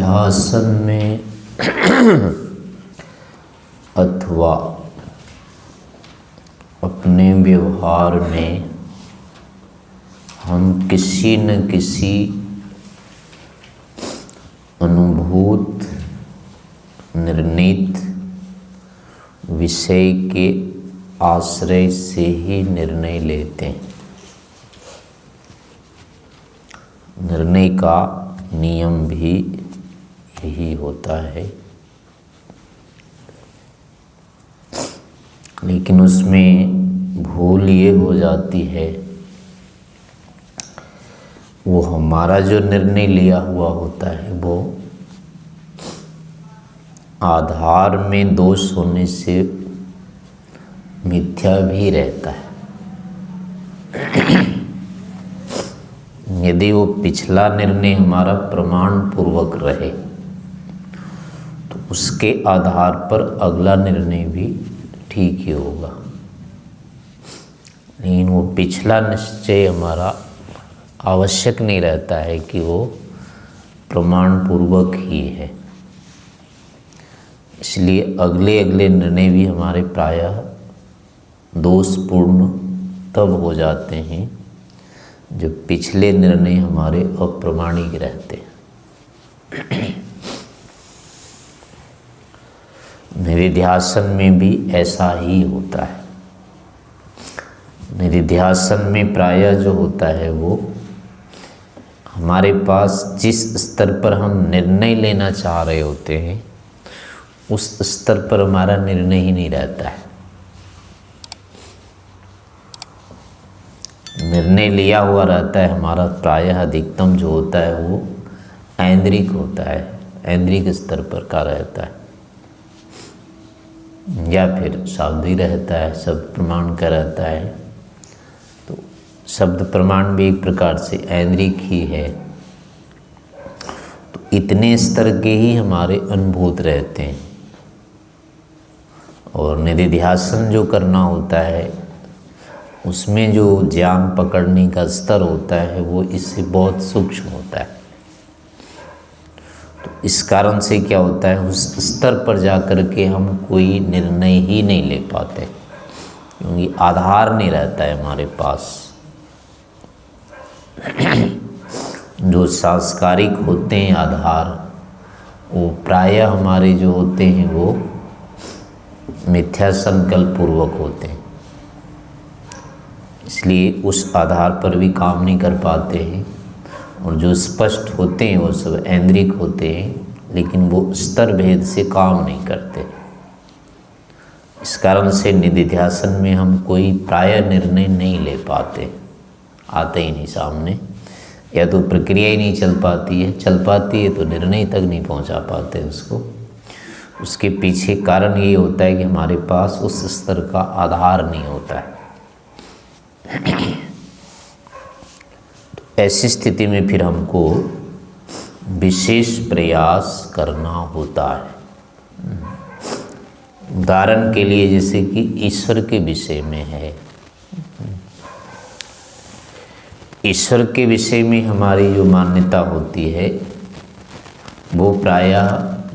निधिध्यासन में अथवा अपने व्यवहार में हम किसी न किसी अनुभूत निर्णीत विषय के आश्रय से ही निर्णय लेते हैं। निर्णय का नियम भी यही होता है, लेकिन उसमें भूल ये हो जाती है, वो हमारा जो निर्णय लिया हुआ होता है वो आधार में दोष होने से मिथ्या भी रहता है। यदि वो पिछला निर्णय हमारा प्रमाण पूर्वक रहे तो उसके आधार पर अगला निर्णय भी ठीक ही होगा, लेकिन वो पिछला निश्चय हमारा आवश्यक नहीं रहता है कि वो प्रमाण पूर्वक ही है। इसलिए अगले निर्णय भी हमारे प्रायः दोषपूर्ण तब हो जाते हैं जब पिछले निर्णय हमारे अप्रामाणिक रहते हैं। निधिध्यासन में भी ऐसा ही होता है। निधिध्यासन में प्रायः जो होता है वो हमारे पास जिस स्तर पर हम निर्णय लेना चाह रहे होते हैं उस स्तर पर हमारा निर्णय ही नहीं रहता है। निर्णय लिया हुआ रहता है हमारा, प्रायः अधिकतम जो होता है वो ऐन्द्रिक होता है, ऐन्द्रिक स्तर पर का रहता है, या फिर शाब्दी रहता है, शब्द प्रमाण का रहता है। तो शब्द प्रमाण भी एक प्रकार से ऐन्द्रिक ही है। तो इतने स्तर के ही हमारे अनुभूत रहते हैं, और निधिध्यासन जो करना होता है उसमें जो ज्ञान पकड़ने का स्तर होता है वो इससे बहुत सूक्ष्म होता है। तो इस कारण से क्या होता है, उस स्तर पर जाकर के हम कोई निर्णय ही नहीं ले पाते, क्योंकि आधार नहीं रहता है हमारे पास। जो सांस्कारिक होते हैं आधार, वो प्रायः हमारे जो होते हैं वो मिथ्या संकल्प पूर्वक होते हैं, इसलिए उस आधार पर भी काम नहीं कर पाते हैं। और जो स्पष्ट होते हैं वो सब ऐन्द्रिक होते हैं, लेकिन वो स्तर भेद से काम नहीं करते। इस कारण से निधिध्यासन में हम कोई प्रायः निर्णय नहीं ले पाते, आते ही नहीं सामने, या तो प्रक्रिया ही नहीं चल पाती है तो निर्णय तक नहीं पहुंचा पाते उसको। उसके पीछे कारण ये होता है कि हमारे पास उस स्तर का आधार नहीं होता है। तो ऐसी स्थिति में फिर हमको विशेष प्रयास करना होता है। उदाहरण के लिए जैसे कि ईश्वर के विषय में है, ईश्वर के विषय में हमारी जो मान्यता होती है वो प्रायः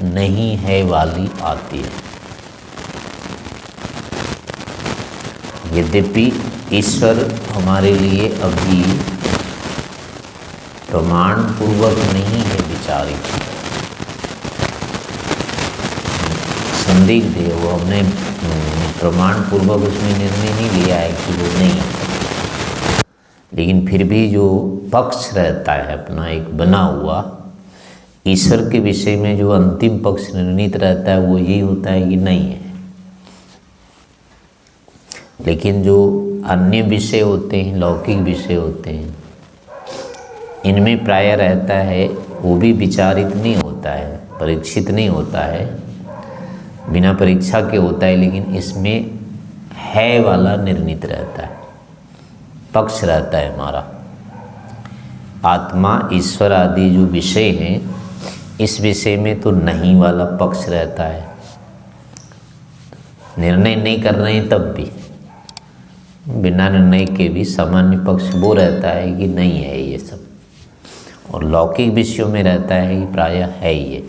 नहीं है वाली आती है। यद्यपि ईश्वर हमारे लिए अभी प्रमाण पूर्वक नहीं है विचारित, संदिग्ध है, वो हमने प्रमाण पूर्वक उसमें निर्णय नहीं लिया है कि वो नहीं है, लेकिन फिर भी जो पक्ष रहता है अपना एक बना हुआ ईश्वर के विषय में, जो अंतिम पक्ष निर्णीत रहता है वो यही होता है कि नहीं है। लेकिन जो अन्य विषय होते हैं, लौकिक विषय होते हैं, इनमें प्रायः रहता है वो भी विचारित नहीं होता है, परीक्षित नहीं होता है, बिना परीक्षा के होता है, लेकिन इसमें है वाला निर्णीत रहता है, पक्ष रहता है हमारा। आत्मा, ईश्वर आदि जो विषय हैं, इस विषय में तो नहीं वाला पक्ष रहता है। निर्णय नहीं कर रहे हैं तब भी, बिना निर्णय के भी सामान्य पक्ष वो रहता है कि नहीं है ये सब। और लौकिक विषयों में रहता है कि प्रायः है ही ये।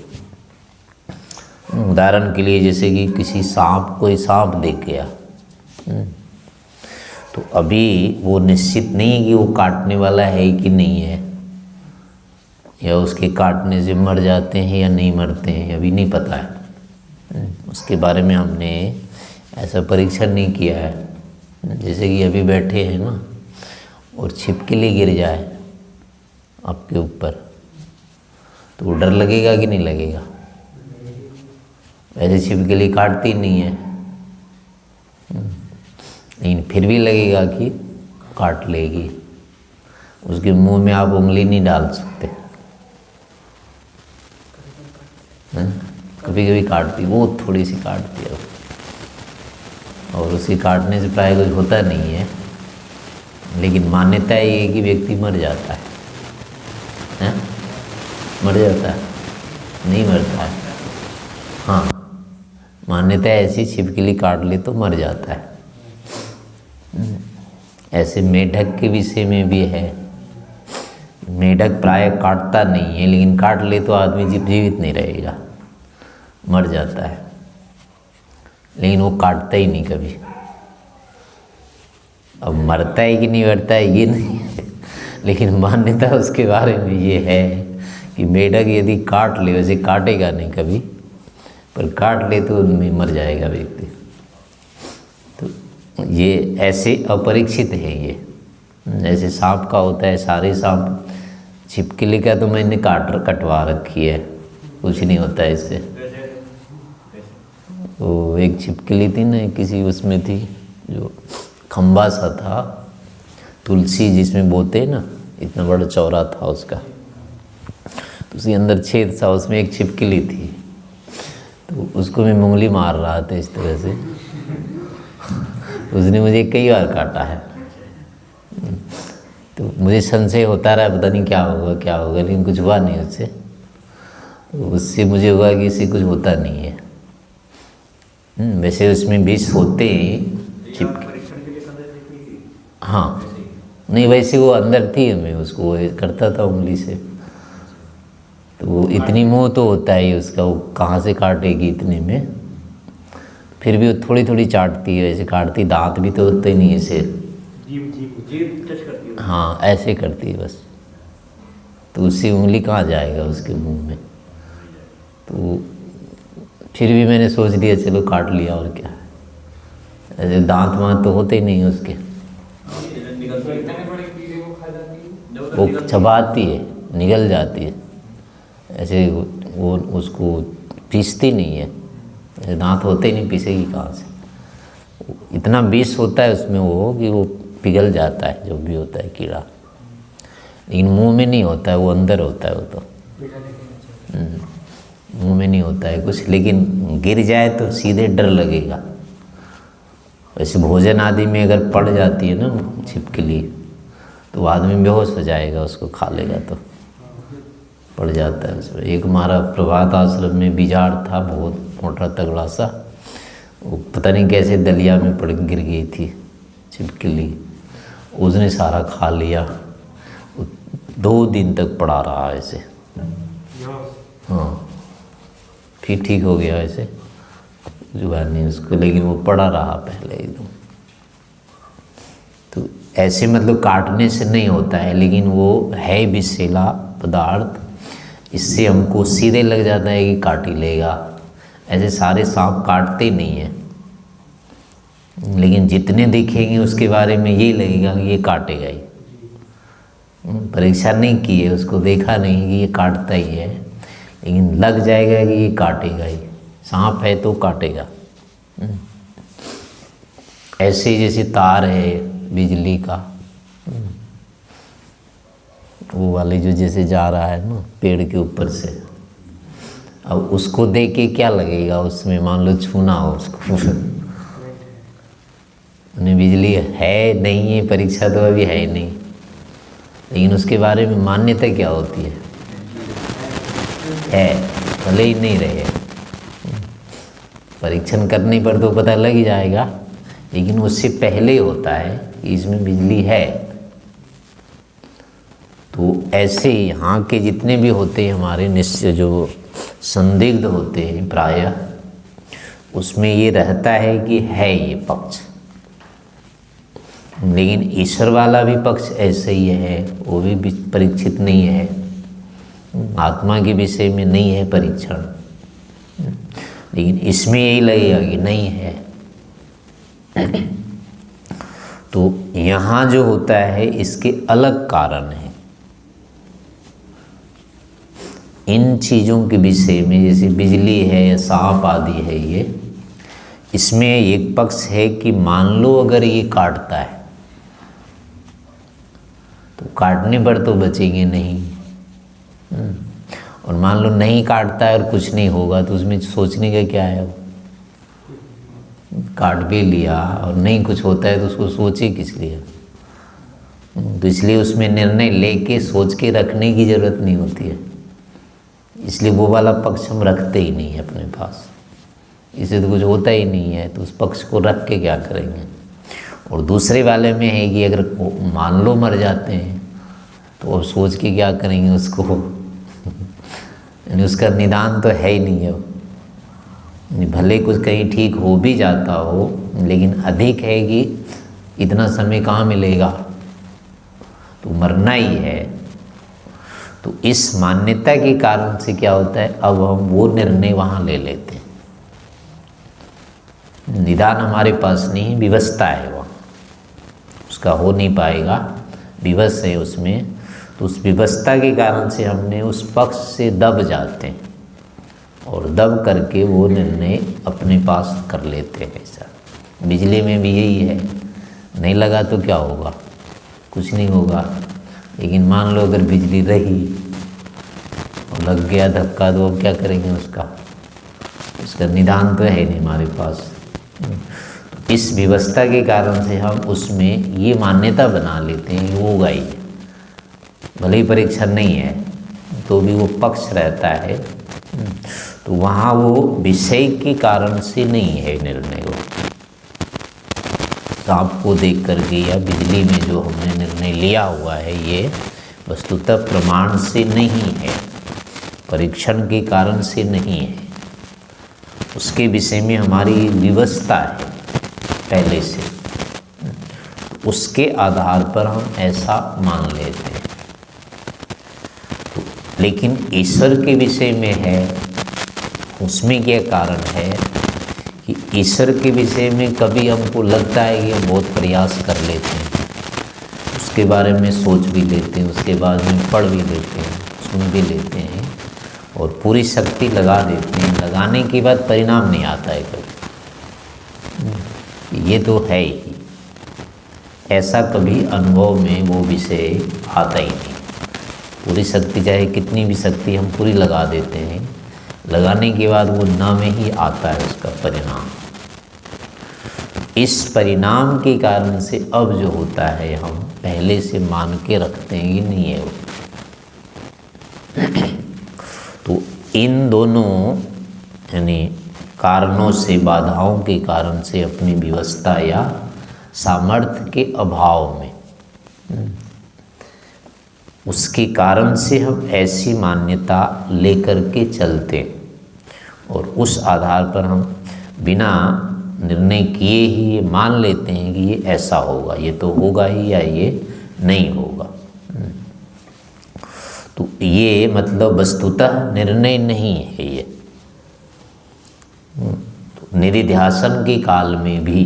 उदाहरण के लिए जैसे कि किसी सांप, कोई सांप देख गया, तो अभी वो निश्चित नहीं है कि वो काटने वाला है कि नहीं है, या उसके काटने से मर जाते हैं या नहीं मरते हैं, अभी नहीं पता है। उसके बारे में हमने ऐसा परीक्षण नहीं किया है। जैसे कि अभी बैठे हैं ना, और छिपकली गिर जाए आपके ऊपर, तो डर लगेगा कि नहीं लगेगा? वैसे छिपकली काटती नहीं है, लेकिन फिर भी लगेगा कि काट लेगी। उसके मुंह में आप उंगली नहीं डाल सकते। कभी कभी काटती, वो थोड़ी सी काटती है, और उसके काटने से प्राय कुछ होता नहीं है, लेकिन मान्यता ये है कि व्यक्ति मर जाता है। मर जाता है? नहीं मरता है। हाँ, मान्यता ऐसी, छिपकली काट ले तो मर जाता है। ऐसे मेढक के विषय में भी है। मेढक प्राय काटता नहीं है, लेकिन काट ले तो आदमी जीवित नहीं रहेगा, मर जाता है। लेकिन वो काटता ही नहीं कभी। अब मरता है कि नहीं मरता है ये नहीं है, लेकिन मान्यता उसके बारे में ये है कि मेढक यदि काट ले, वैसे काटेगा नहीं कभी, पर काट ले तो उनमें मर जाएगा व्यक्ति। तो ये ऐसे अपरीक्षित है ये। जैसे सांप का होता है, सारे सांप, छिपकली का तो मैंने कटवा रखी है, कुछ नहीं होता है इससे। वो एक छिपकली थी ना, किसी उसमें थी जो खंबा सा था, तुलसी जिसमें बोते हैं ना, इतना बड़ा चौड़ा था उसका, तो उसके अंदर छेद सा, उसमें एक छिपकली थी। तो उसको मैं उंगली मार रहा था इस तरह से, उसने मुझे कई बार काटा है। तो मुझे संशय होता रहा, पता नहीं क्या होगा क्या होगा, लेकिन कुछ हुआ नहीं उससे। तो उससे मुझे हुआ कि इससे कुछ होता नहीं है। वैसे उसमें विष होते हैं। हाँ, नहीं वैसे वो अंदर थी, मैं उसको करता था उंगली से, तो वो इतनी मुँह तो होता है उसका, वो कहाँ से काटेगी इतने में। फिर भी वो थोड़ी थोड़ी चाटती है, ऐसे काटती, दांत भी तो होते नहीं ऐसे, जीभ टच करती है। हाँ ऐसे करती है बस। तो उससे उंगली कहाँ जाएगा उसके मुंह में। तो फिर भी मैंने सोच लिया चलो काट लिया, और क्या, ऐसे दांत वाँत तो होते ही नहीं उसके। वो चबाती है, निगल जाती है, ऐसे वो उसको पीसती नहीं है, ऐसे दांत होते ही नहीं, पीसेगी कहाँ से। इतना विष होता है उसमें वो कि वो पिघल जाता है, जो भी होता है कीड़ा। लेकिन मुंह में नहीं होता है, वो अंदर होता है वो तो। मुंह में नहीं होता है कुछ, लेकिन गिर जाए तो सीधे डर लगेगा। वैसे भोजन आदि में अगर पड़ जाती है ना छिपकली, तो आदमी बेहोश हो जाएगा, उसको खा लेगा तो पड़ जाता है उसमें। एक हमारा प्रभात आश्रम में बिजाड़ था, बहुत मोटा तगड़ा सा, वो पता नहीं कैसे दलिया में पड़ गिर गई थी छिपकली, उसने सारा खा लिया। 2 दिन तक पड़ा रहा ऐसे। हाँ, फिर ठीक हो गया ऐसे, जुगाड़ नहीं उसको, लेकिन वो पड़ा रहा पहले एकदम। तो ऐसे मतलब काटने से नहीं होता है, लेकिन वो है विषैला पदार्थ, इससे हमको सीधे लग जाता है कि काट ही लेगा। ऐसे सारे सांप काटते नहीं हैं, लेकिन जितने दिखेंगे उसके बारे में यही लगेगा कि ये काटेगा ही। परीक्षा नहीं की है, उसको देखा नहीं कि ये काटता ही है, लेकिन लग जाएगा कि ये काटेगा ही, सांप है तो काटेगा। ऐसे जैसे तार है बिजली का, वो वाले जो जैसे जा रहा है ना पेड़ के ऊपर से, अब उसको देख के क्या लगेगा, उसमें मान लो छूना हो उसको उन्हें बिजली है नहीं है, परीक्षा तो अभी है ही नहीं, लेकिन उसके बारे में मान्यता क्या होती है भले ही नहीं रहे। परीक्षण करने पर तो पता लग ही जाएगा, लेकिन उससे पहले होता है कि इसमें बिजली है, तो ऐसे यहाँ के जितने भी होते हैं हमारे निश्चय जो संदिग्ध होते हैं प्रायः, उसमें ये रहता है कि है ये पक्ष, लेकिन ईश्वर वाला भी पक्ष ऐसे ही है, वो भी परीक्षित नहीं है, आत्मा के विषय में नहीं है परीक्षण, लेकिन इसमें यही लगेगा कि नहीं है। तो यहाँ जो होता है इसके अलग कारण है। इन चीज़ों के विषय में जैसे बिजली है या सांप आदि है, ये इसमें एक पक्ष है कि मान लो अगर ये काटता है तो काटने पर तो बचेंगे नहीं, और मान लो नहीं काटता है और कुछ नहीं होगा तो उसमें सोचने का क्या है। काट भी लिया और नहीं कुछ होता है तो उसको सोचे किस लिए। तो इसलिए उसमें निर्णय लेके सोच के रखने की ज़रूरत नहीं होती है, इसलिए वो वाला पक्ष हम रखते ही नहीं है अपने पास। इसे तो कुछ होता ही नहीं है तो उस पक्ष को रख के क्या करेंगे। और दूसरे वाले में है कि अगर मान लो मर जाते हैं तो अब सोच के क्या करेंगे उसको, यानी उसका निदान तो है ही नहीं है। भले कुछ कहीं ठीक हो भी जाता हो, लेकिन अधिक है कि इतना समय कहाँ मिलेगा, तो मरना ही है। तो इस मान्यता के कारण से क्या होता है, अब हम वो निर्णय वहाँ ले लेते हैं। निदान हमारे पास नहीं, विवशता है वहाँ, उसका हो नहीं पाएगा, विवश है उसमें। तो उस विवशता के कारण से हमने उस पक्ष से दब जाते हैं और दब करके वो निर्णय अपने पास कर लेते हैं। ऐसा बिजली में भी यही है, नहीं लगा तो क्या होगा, कुछ नहीं होगा। लेकिन मान लो अगर बिजली रही और लग गया धक्का तो अब क्या करेंगे उसका निदान तो है नहीं हमारे पास। तो इस व्यवस्था के कारण से हम उसमें ये मान्यता बना लेते हैं कि वो होगा ही, भले ही परीक्षा नहीं है तो भी वो पक्ष रहता है। तो वहाँ वो विषय के कारण से नहीं है निर्णय। वो सांप को देख करके या बिजली में जो हमने निर्णय लिया हुआ है ये वस्तुतः प्रमाण से नहीं है, परीक्षण के कारण से नहीं है, उसके विषय में हमारी विवशता है पहले से, उसके आधार पर हम ऐसा मान लेते हैं। लेकिन ईश्वर के विषय में है, उसमें क्या कारण है कि ईश्वर के विषय में कभी हमको लगता है कि हम बहुत प्रयास कर लेते हैं, उसके बारे में सोच भी लेते हैं, उसके बाद में पढ़ भी लेते हैं, सुन भी लेते हैं और पूरी शक्ति लगा देते हैं, लगाने के बाद परिणाम नहीं आता है कभी, ये तो है ही, ऐसा कभी अनुभव में वो विषय आता ही नहीं। पूरी शक्ति चाहे कितनी भी शक्ति हम पूरी लगा देते हैं, लगाने के बाद वो ना में ही आता है उसका परिणाम। इस परिणाम के कारण से अब जो होता है हम पहले से मान के रखते हैं कि नहीं है वो। तो इन दोनों यानी कारणों से, बाधाओं के कारण से अपनी व्यवस्था या सामर्थ्य के अभाव में, उसके कारण से हम ऐसी मान्यता लेकर के चलते और उस आधार पर हम बिना निर्णय किए ही ये मान लेते हैं कि ये ऐसा होगा, ये तो होगा ही या ये नहीं होगा। तो ये मतलब वस्तुतः निर्णय नहीं है ये। तो निधिध्यासन के काल में भी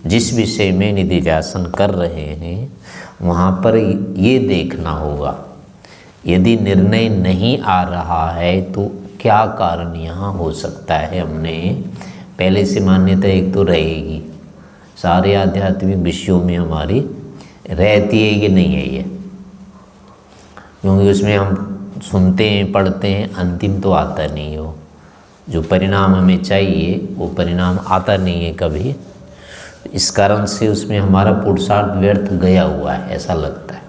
जिस विषय में निधिध्यासन कर रहे हैं वहाँ पर ये देखना होगा, यदि निर्णय नहीं आ रहा है तो क्या कारण यहाँ हो सकता है। हमने पहले से मान्यता एक तो रहेगी, सारे आध्यात्मिक विषयों में हमारी रहती है कि नहीं है ये, क्योंकि उसमें हम सुनते हैं, पढ़ते हैं, अंतिम तो आता नहीं हो, जो परिणाम हमें चाहिए वो परिणाम आता नहीं है कभी। इस कारण से उसमें हमारा पुरुषार्थ व्यर्थ गया हुआ है ऐसा लगता है।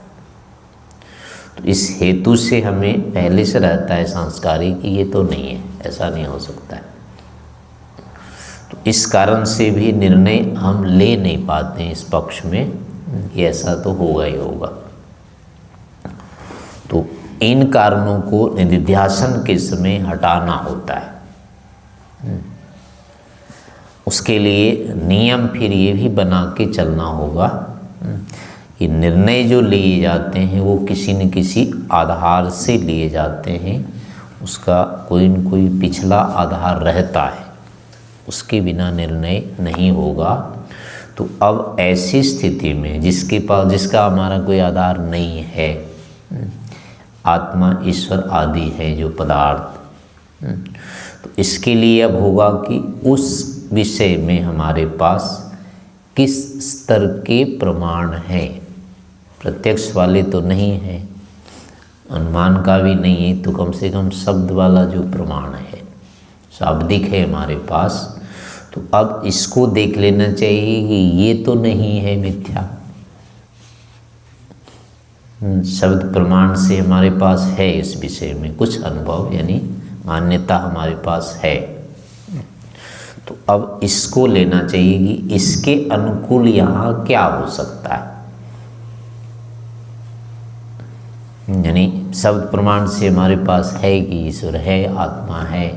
तो इस हेतु से हमें पहले से रहता है संस्कारी कि ये तो नहीं है, ऐसा नहीं हो सकता है। तो इस कारण से भी निर्णय हम ले नहीं पाते हैं इस पक्ष में कि ऐसा तो होगा ही होगा। इन कारणों को निधिध्यासन के समय हटाना होता है। उसके लिए नियम फिर ये भी बना के चलना होगा कि निर्णय जो लिए जाते हैं वो किसी न किसी आधार से लिए जाते हैं, उसका कोई न कोई पिछला आधार रहता है, उसके बिना निर्णय नहीं होगा। तो अब ऐसी स्थिति में जिसका हमारा कोई आधार नहीं है, आत्मा ईश्वर आदि है जो पदार्थ, तो इसके लिए अब होगा कि उस विषय में हमारे पास किस स्तर के प्रमाण हैं। प्रत्यक्ष वाले तो नहीं है, अनुमान का भी नहीं है, तो कम से कम शब्द वाला जो प्रमाण है, शाब्दिक है हमारे पास। तो अब इसको देख लेना चाहिए कि ये तो नहीं है मिथ्या। शब्द प्रमाण से हमारे पास है इस विषय में कुछ अनुभव, यानी मान्यता हमारे पास है। तो अब इसको लेना चाहिए कि इसके अनुकूल यहाँ क्या हो सकता है। यानी शब्द प्रमाण से हमारे पास है कि ईश्वर है, आत्मा है।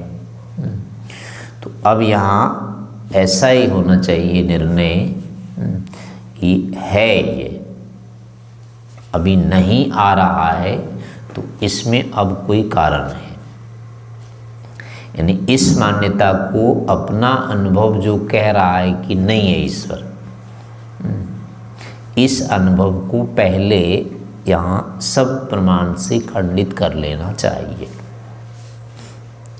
तो अब यहाँ ऐसा ही होना चाहिए निर्णय कि है ये, अभी नहीं आ रहा है, तो इसमें अब कोई कारण है। यानी इस मान्यता को अपना अनुभव जो कह रहा है कि नहीं है ईश्वर, इस अनुभव को पहले यहाँ सब प्रमाण से खंडित कर लेना चाहिए।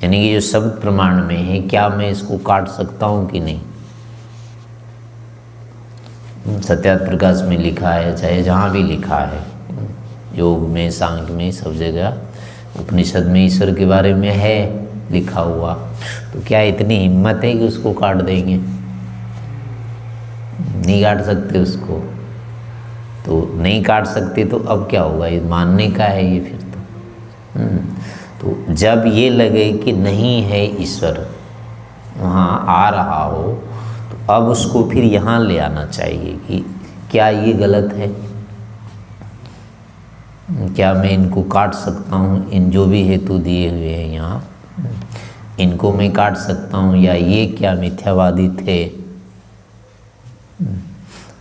यानी कि जो शब्द प्रमाण में है, क्या मैं इसको काट सकता हूँ कि नहीं। सत्यार्थ प्रकाश में लिखा है, चाहे जहाँ भी लिखा है, योग में, सांख्य में, सब जगह, उपनिषद में ईश्वर के बारे में है लिखा हुआ। तो क्या इतनी हिम्मत है कि उसको काट देंगे? नहीं काट सकते उसको। तो नहीं काट सकते तो अब क्या होगा, ये मानने का है ये फिर तो जब ये लगे कि नहीं है ईश्वर, वहाँ आ रहा हो, तो अब उसको फिर यहाँ ले आना चाहिए कि क्या ये गलत है, क्या मैं इनको काट सकता हूँ, इन जो भी हेतु दिए हुए हैं यहाँ, इनको मैं काट सकता हूँ, या ये क्या मिथ्यावादी थे,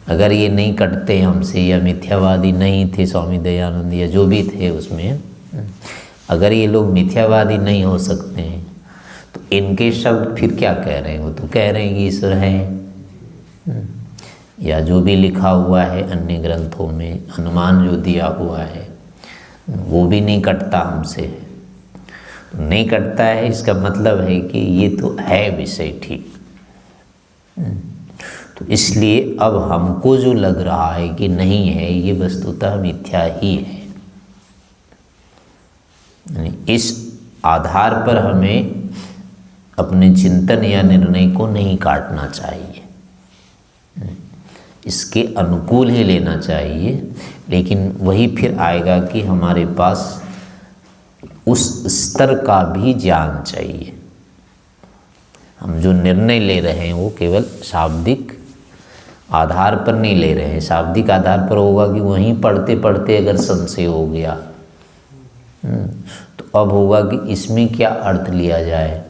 अगर ये नहीं कटते हमसे, या मिथ्यावादी नहीं थे स्वामी दयानंद या जो भी थे उसमें, अगर ये लोग मिथ्यावादी नहीं हो सकते हैं, तो इनके शब्द फिर क्या कह रहे हैं? वो तो कह रहे हैं कि ईश्वर है, या जो भी लिखा हुआ है अन्य ग्रंथों में, अनुमान जो दिया हुआ है, वो भी नहीं कटता हमसे। नहीं कटता है, इसका मतलब है कि ये तो है विषय ठीक। तो इसलिए अब हमको जो लग रहा है कि नहीं है, ये वस्तुतः मिथ्या ही है। इस आधार पर हमें अपने चिंतन या निर्णय को नहीं काटना चाहिए, इसके अनुकूल ही लेना चाहिए। लेकिन वही फिर आएगा कि हमारे पास उस स्तर का भी ज्ञान चाहिए। हम जो निर्णय ले रहे हैं वो केवल शाब्दिक आधार पर नहीं ले रहे हैं। शाब्दिक आधार पर होगा कि वहीं पढ़ते पढ़ते अगर संशय हो गया, तो अब होगा कि इसमें क्या अर्थ लिया जाए।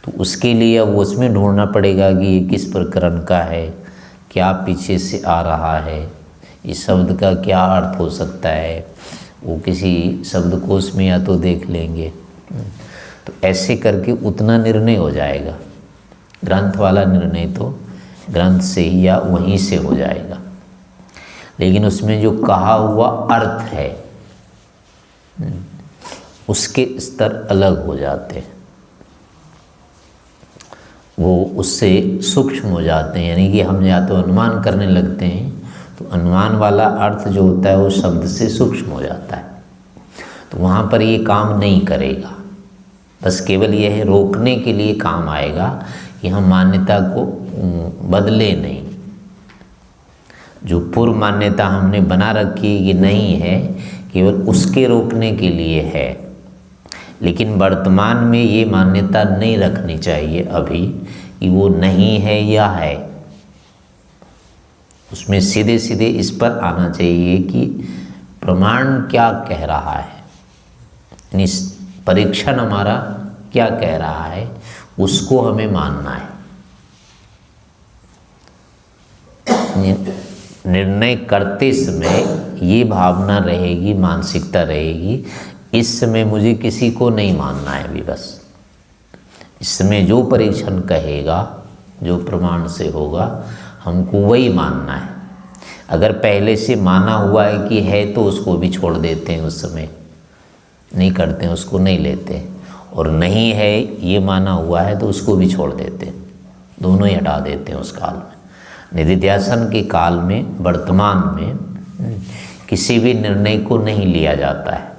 तो उसके लिए अब उसमें ढूंढना पड़ेगा कि ये किस प्रकरण का है, क्या पीछे से आ रहा है, इस शब्द का क्या अर्थ हो सकता है। वो किसी शब्दकोश में या तो देख लेंगे, तो ऐसे करके उतना निर्णय हो जाएगा। ग्रंथ वाला निर्णय तो ग्रंथ से ही या वहीं से हो जाएगा, लेकिन उसमें जो कहा हुआ अर्थ है उसके स्तर अलग हो जाते हैं, वो उससे सूक्ष्म हो जाते हैं। यानी कि हम या तो अनुमान करने लगते हैं, तो अनुमान वाला अर्थ जो होता है वो शब्द से सूक्ष्म हो जाता है, तो वहाँ पर ये काम नहीं करेगा। बस केवल यह है रोकने के लिए काम आएगा कि हम मान्यता को बदले नहीं। जो पूर्व मान्यता हमने बना रखी है कि नहीं है, केवल उसके रोकने के लिए है। लेकिन वर्तमान में ये मान्यता नहीं रखनी चाहिए अभी कि वो नहीं है या है। उसमें सीधे सीधे इस पर आना चाहिए कि प्रमाण क्या कह रहा है, यानी परीक्षण हमारा क्या कह रहा है, उसको हमें मानना है। निर्णय करते समय ये भावना रहेगी, मानसिकता रहेगी, इस समय मुझे किसी को नहीं मानना है अभी, बस इस समय जो परीक्षण कहेगा, जो प्रमाण से होगा, हमको वही मानना है। अगर पहले से माना हुआ है कि है तो उसको भी छोड़ देते हैं, उस समय नहीं करते हैं, उसको नहीं लेते हैं। और नहीं है ये माना हुआ है तो उसको भी छोड़ देते हैं, दोनों ही हटा देते हैं उस काल में। निधिध्यासन के काल में, वर्तमान में किसी भी निर्णय को नहीं लिया जाता है।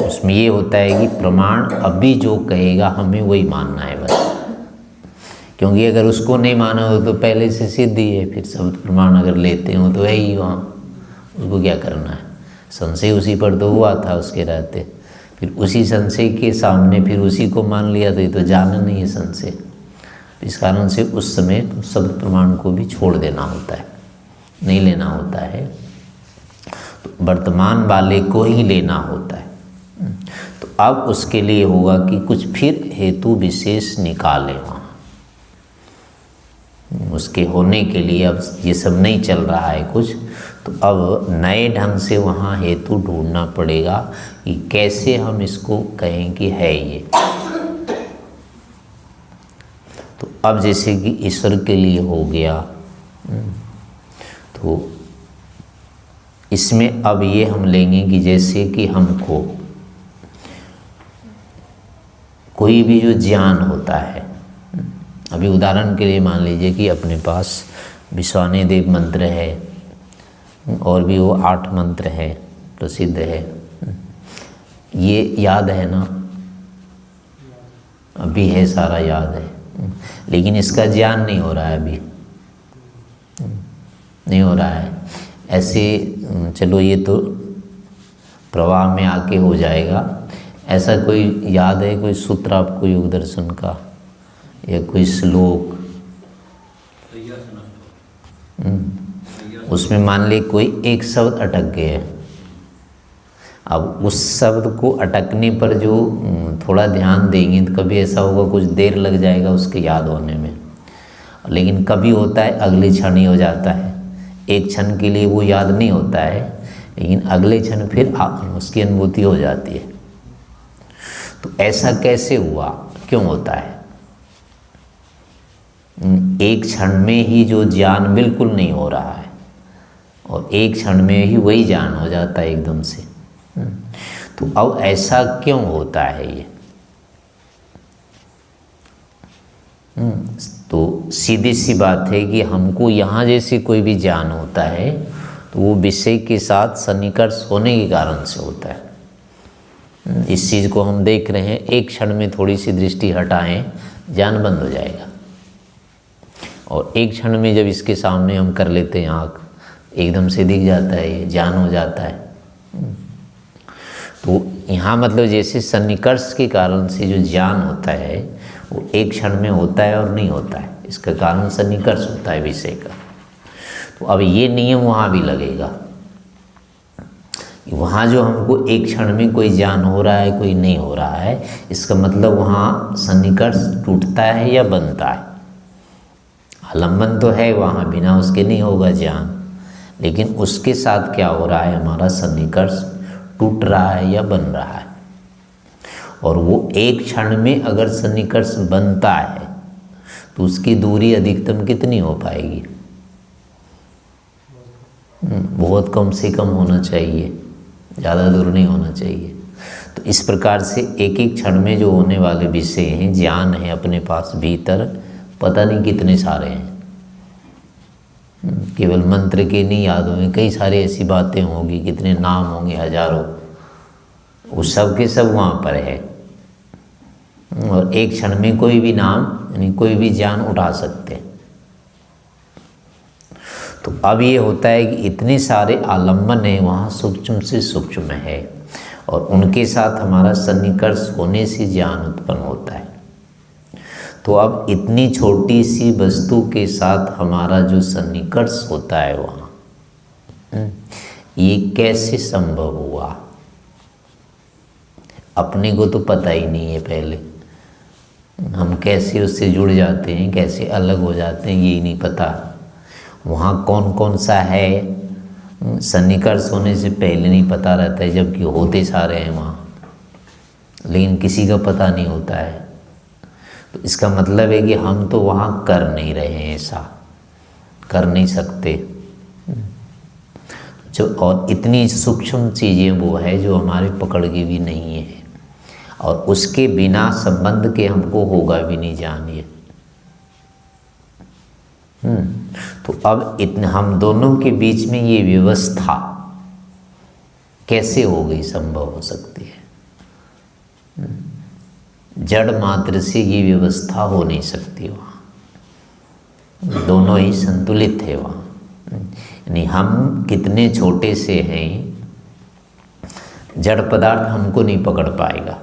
उसमें ये होता है कि प्रमाण अभी जो कहेगा हमें वही मानना है बस, क्योंकि अगर उसको नहीं माना हो तो पहले से सिद्ध ही है। फिर शब्द प्रमाण अगर लेते हो तो है ही वहाँ, उसको क्या करना है। संशय उसी पर तो हुआ था उसके रहते, फिर उसी संशय के सामने फिर उसी को मान लिया, तो ये तो जाना नहीं है संशय। इस कारण से उस समय शब्द प्रमाण को भी छोड़ देना होता है, नहीं लेना होता है, तो वर्तमान वाले को ही लेना होता है। तो अब उसके लिए होगा कि कुछ फिर हेतु विशेष निकालें वहाँ, उसके होने के लिए। अब ये सब नहीं चल रहा है कुछ, तो अब नए ढंग से वहाँ हेतु ढूंढना पड़ेगा कि कैसे हम इसको कहें कि है ये। तो अब जैसे कि ईश्वर के लिए हो गया, तो इसमें अब ये हम लेंगे कि जैसे कि हमको कोई भी जो ज्ञान होता है, अभी उदाहरण के लिए मान लीजिए कि अपने पास विश्वानी देव मंत्र है, और भी वो 8 मंत्र है, प्रसिद्ध है, ये याद है ना, अभी है, सारा याद है, लेकिन इसका ज्ञान नहीं हो रहा है, अभी नहीं हो रहा है। ऐसे चलो ये तो प्रवाह में आके हो जाएगा। ऐसा कोई याद है कोई सूत्र आपको योग दर्शन का, या कोई श्लोक? उसमें मान ली कोई एक शब्द अटक गया, अब उस शब्द को अटकने पर जो थोड़ा ध्यान देंगे तो कभी ऐसा होगा कुछ देर लग जाएगा उसके याद होने में, लेकिन कभी होता है अगले क्षण ही हो जाता है। एक क्षण के लिए वो याद नहीं होता है, लेकिन अगले क्षण फिर उसकी अनुभूति हो जाती है। तो ऐसा कैसे हुआ, क्यों होता है? एक क्षण में ही जो ज्ञान बिल्कुल नहीं हो रहा है, और एक क्षण में ही वही ज्ञान हो जाता है एकदम से। तो अब ऐसा क्यों होता है ये? तो सीधी सी बात है कि हमको यहाँ जैसे कोई भी ज्ञान होता है तो वो विषय के साथ सन्निकर्ष होने के कारण से होता है। इस चीज़ को हम देख रहे हैं, एक क्षण में थोड़ी सी दृष्टि हटाएं, ज्ञान बंद हो जाएगा, और एक क्षण में जब इसके सामने हम कर लेते हैं आँख, एकदम से दिख जाता है, ये ज्ञान हो जाता है। तो यहाँ मतलब जैसे सन्निकर्ष के कारण से जो ज्ञान होता है वो एक क्षण में होता है और नहीं होता है, इसका कारण सन्निकर्ष होता है विषय का। तो अब ये नियम वहाँ भी लगेगा, वहाँ जो हमको एक क्षण में कोई ज्ञान हो रहा है, कोई नहीं हो रहा है, इसका मतलब वहाँ सन्निकर्ष टूटता है या बनता है। आलम्बन तो है वहाँ, बिना उसके नहीं होगा ज्ञान, लेकिन उसके साथ क्या हो रहा है, हमारा सन्निकर्ष टूट रहा है या बन रहा है। और वो एक क्षण में अगर सन्निकर्ष बनता है तो उसकी दूरी अधिकतम कितनी हो पाएगी? बहुत कम से कम होना चाहिए, ज़्यादा दूर नहीं होना चाहिए। तो इस प्रकार से एक एक क्षण में जो होने वाले विषय हैं, ज्ञान है अपने पास भीतर, पता नहीं कितने सारे हैं। केवल मंत्र के नहीं याद होंगे, कई सारी ऐसी बातें होंगी, कितने नाम होंगे, हजारों, वो सब के सब वहाँ पर है। और एक क्षण में कोई भी नाम यानी कोई भी ज्ञान उठा सकते हैं। तो अब ये होता है कि इतने सारे आलम्बन है वहाँ, सूक्ष्म से सूक्ष्म है, और उनके साथ हमारा सन्निकर्ष होने से ज्ञान उत्पन्न होता है। तो अब इतनी छोटी सी वस्तु के साथ हमारा जो सन्निकर्ष होता है वहाँ, ये कैसे संभव हुआ? अपने को तो पता ही नहीं है, पहले हम कैसे उससे जुड़ जाते हैं, कैसे अलग हो जाते हैं, यही नहीं पता। वहाँ कौन कौन सा है सन्निकर्ष होने से पहले नहीं पता रहता है, जबकि होते सारे हैं वहाँ, लेकिन किसी का पता नहीं होता है। तो इसका मतलब है कि हम तो वहाँ कर नहीं रहे हैं, ऐसा कर नहीं सकते। जो और इतनी सूक्ष्म चीज़ें वो है जो हमारे पकड़ की भी नहीं है, और उसके बिना संबंध के हमको होगा भी नहीं, जानिए। तो अब इतने हम दोनों के बीच में ये व्यवस्था कैसे हो गई, संभव हो सकती है? जड़ मात्र से ये व्यवस्था हो नहीं सकती। वहाँ दोनों ही संतुलित है वहाँ। यानी हम कितने छोटे से हैं, जड़ पदार्थ हमको नहीं पकड़ पाएगा,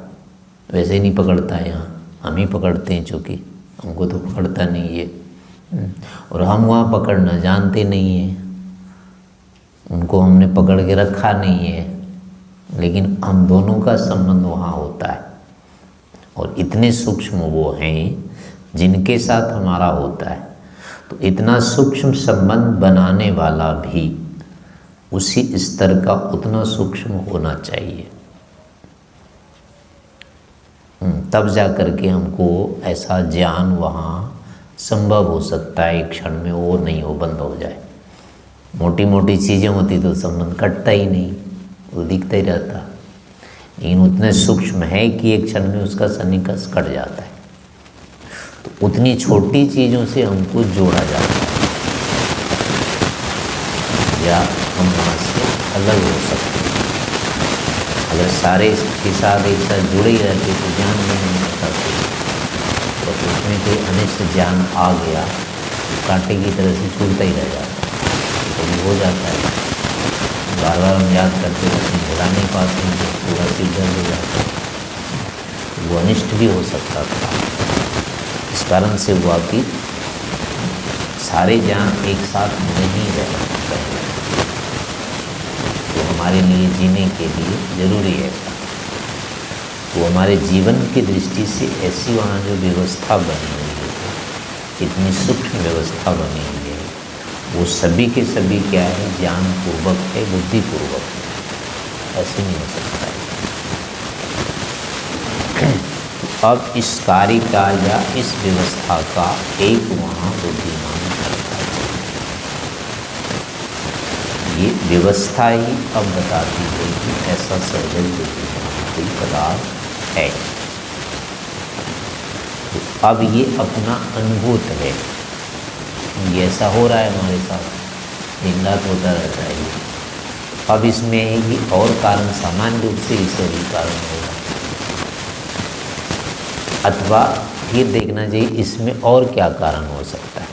वैसे ही नहीं पकड़ता है। यहाँ हम ही पकड़ते हैं, चूँकि हमको तो पकड़ता नहीं है। और हम वहाँ पकड़ना जानते नहीं हैं, उनको हमने पकड़ के रखा नहीं है, लेकिन हम दोनों का संबंध वहाँ होता है। और इतने सूक्ष्म वो हैं जिनके साथ हमारा होता है। तो इतना सूक्ष्म संबंध बनाने वाला भी उसी स्तर का उतना सूक्ष्म होना चाहिए, तब जा कर के हमको ऐसा ज्ञान वहाँ संभव हो सकता है। एक क्षण में वो नहीं हो, बंद हो जाए। मोटी मोटी चीज़ें होती तो संबंध कटता ही नहीं, वो दिखता ही रहता। लेकिन उतने सूक्ष्म है कि एक क्षण में उसका सन्निकर्ष कट जाता है। तो उतनी छोटी चीज़ों से हमको जोड़ा जाता है, या हम वहाँ से अलग हो सकते हैं। अगर सारे के साथ एक साथ जुड़े ही रहते तो ज्ञान नहीं मिल सकते। तो उसमें कोई अनिष्ट ज्ञान आ गया तो कांटे की तरह से छूटता ही रह जाता है। तो ये हो जाता है, बार बार हम याद करते रहते हैं, भुला नहीं पाते हैं, तो पूरा सिर दर्द हो जाता है। वो अनिष्ट भी हो सकता था। इस कारण से हुआ कि सारे ज्ञान एक साथ नहीं रह सकते, तो हमारे लिए जीने के लिए ज़रूरी है। तो हमारे जीवन की दृष्टि से ऐसी वहाँ जो व्यवस्था बनी हुई है, इतनी सूक्ष्म व्यवस्था बनी हुई है, वो सभी के सभी क्या है, ज्ञान पूर्वक है, बुद्धि पूर्वक है। ऐसे नहीं हो सकता है। अब इस कार्य का या इस व्यवस्था का एक वहाँ बुद्धिमान करता है। ये व्यवस्था ही अब बताती है कि ऐसा सहज बुद्धिमान कोई पदार्थ है। तो अब ये अपना अनुभूत है, ये ऐसा हो रहा है हमारे साथ, दिन रात होता रहता है ये। अब इसमें ये और कारण सामान्य रूप से ईश्वर ही कारण होगा, अथवा फिर देखना चाहिए इसमें और क्या कारण हो सकता है,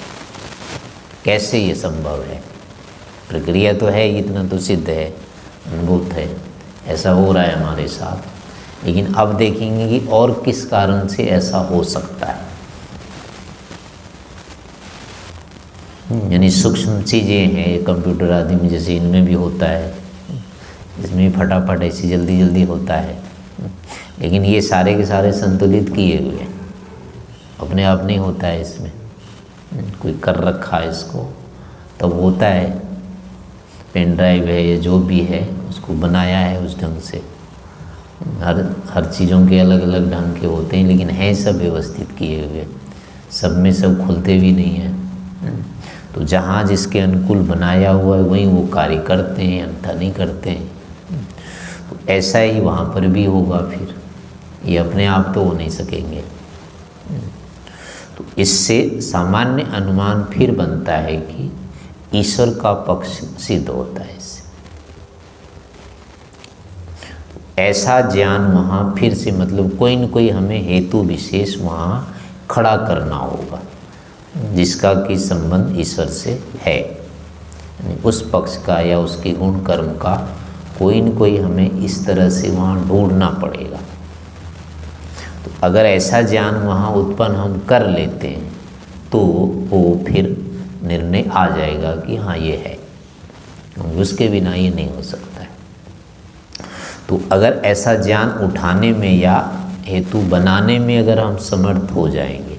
कैसे ये संभव है। प्रक्रिया तो है, इतना तो सिद्ध है, अनुभूत है, ऐसा हो रहा है हमारे साथ। लेकिन अब देखेंगे कि और किस कारण से ऐसा हो सकता है। यानी सूक्ष्म चीज़ें हैं, कंप्यूटर आदि में जैसे इनमें भी होता है, इसमें भी फटाफट ऐसी जल्दी जल्दी होता है। लेकिन ये सारे के सारे संतुलित किए हुए हैं, अपने आप नहीं होता है। इसमें कोई कर रखा है इसको, तब होता है। पेन ड्राइव है या जो भी है, उसको बनाया है उस ढंग से। हर चीज़ों के अलग अलग ढंग के होते हैं, लेकिन हैं सब व्यवस्थित किए हुए। सब में सब खुलते भी नहीं हैं। तो जहाँ जिसके अनुकूल बनाया हुआ है वहीं वो कार्य करते हैं, अन्यथा नहीं करते हैं। तो ऐसा ही वहाँ पर भी होगा। फिर ये अपने आप तो हो नहीं सकेंगे। तो इससे सामान्य अनुमान फिर बनता है कि ईश्वर का पक्ष सिद्ध होता है इससे। ऐसा ज्ञान वहाँ फिर से मतलब कोई न कोई हमें हेतु विशेष वहाँ खड़ा करना होगा, जिसका कि संबंध ईश्वर से है। उस पक्ष का या उसके गुण कर्म का कोई न कोई हमें इस तरह से वहाँ ढूंढना पड़ेगा। तो अगर ऐसा ज्ञान वहाँ उत्पन्न हम कर लेते हैं तो वो फिर निर्णय आ जाएगा कि हाँ ये है। उसके बिना ये नहीं हो सकता है। तो अगर ऐसा ज्ञान उठाने में या हेतु बनाने में अगर हम समर्थ हो जाएंगे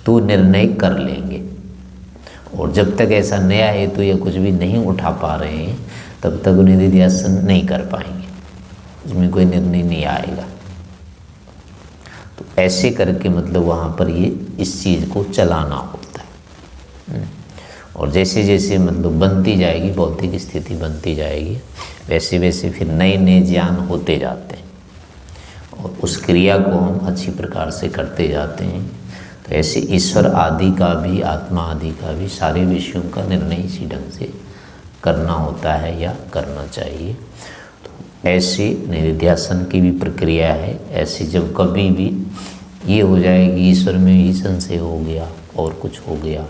तो निर्णय कर लेंगे। और जब तक ऐसा नया हेतु या कुछ भी नहीं उठा पा रहे हैं तब तक निधिध्यासन नहीं कर पाएंगे, उसमें कोई निर्णय नहीं आएगा। तो ऐसे करके मतलब वहाँ पर ये इस चीज़ को चलाना होता है। और जैसे जैसे मतलब बनती जाएगी भौतिक स्थिति बनती जाएगी वैसे वैसे फिर नए नए ज्ञान होते जाते हैं और उस क्रिया को हम अच्छी प्रकार से करते जाते हैं। तो ऐसे ईश्वर आदि का भी आत्मा आदि का भी सारे विषयों का निर्णय इसी ढंग से करना होता है या करना चाहिए। तो ऐसे निधिध्यासन की भी प्रक्रिया है। ऐसे जब कभी भी ये हो जाए कि ईश्वर में ही संशय हो गया और कुछ हो गया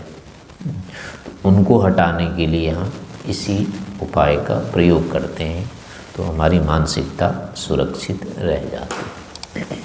तो उनको हटाने के लिए हम इसी उपाय का प्रयोग करते हैं तो हमारी मानसिकता सुरक्षित रह जाती है।